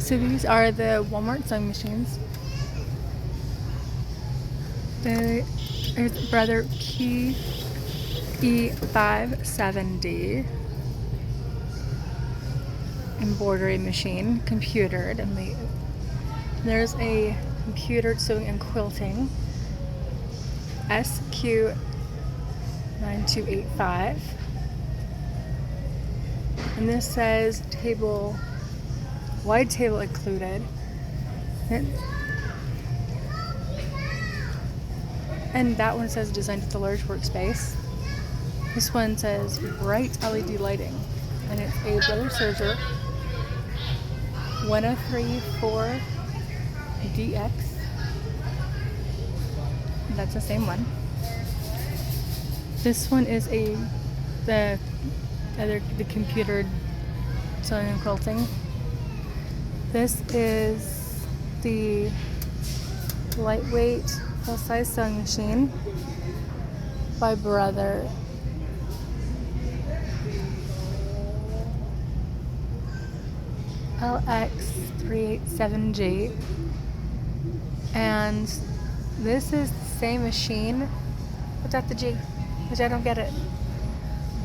So these are the Walmart sewing machines. There's Brother Key E57D embroidery machine, computered, and there's a computered sewing and quilting SQ9285, and this says wide table included. And that one says designed with a large workspace. This one says bright LED lighting, and it's a Brother Serger 1034 DX. That's the same one. This one is the computered sewing and quilting. This is the lightweight full-size sewing machine by Brother. LX387G, and this is the same machine without the G, which I don't get it,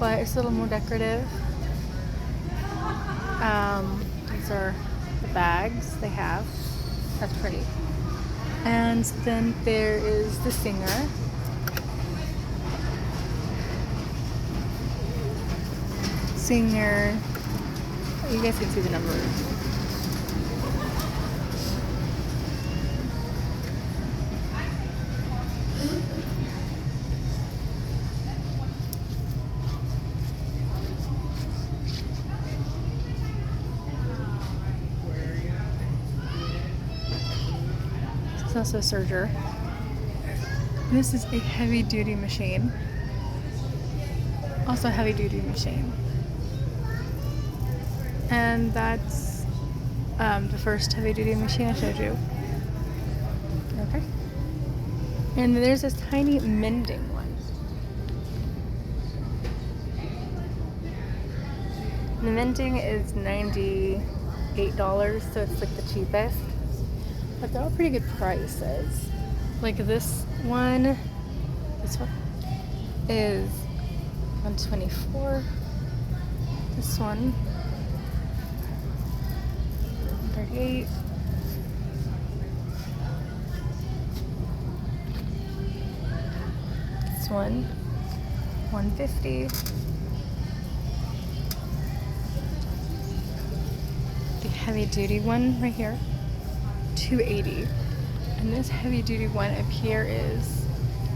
but it's a little more decorative. These are the bags they have. That's pretty. And then there is the Singer. Singer. You guys can see the numbers. This is also a serger. This is a heavy duty machine. Also a heavy duty machine. And that's the first heavy duty machine I showed you. Okay. And there's this tiny mending one. The mending is $98, so it's like the cheapest. But they're all pretty good prices. Like this one is $124. This one, $38. This one, $150. The heavy duty one right here, $280. And this heavy duty one up here is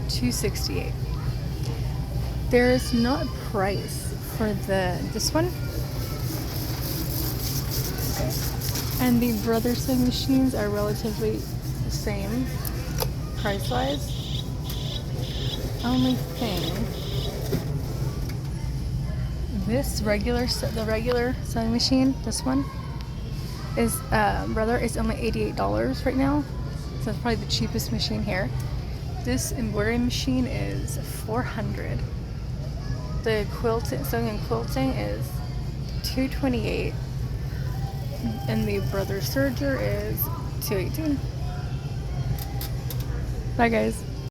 $268. There is not a price for this one. And the Brother sewing machines are relatively the same price-wise. Only thing, the regular sewing machine, this one, is Brother is only $88 right now. So it's probably the cheapest machine here. This embroidery machine is $400. The sewing and quilting is $228. And the Brother Serger is $218. Bye guys.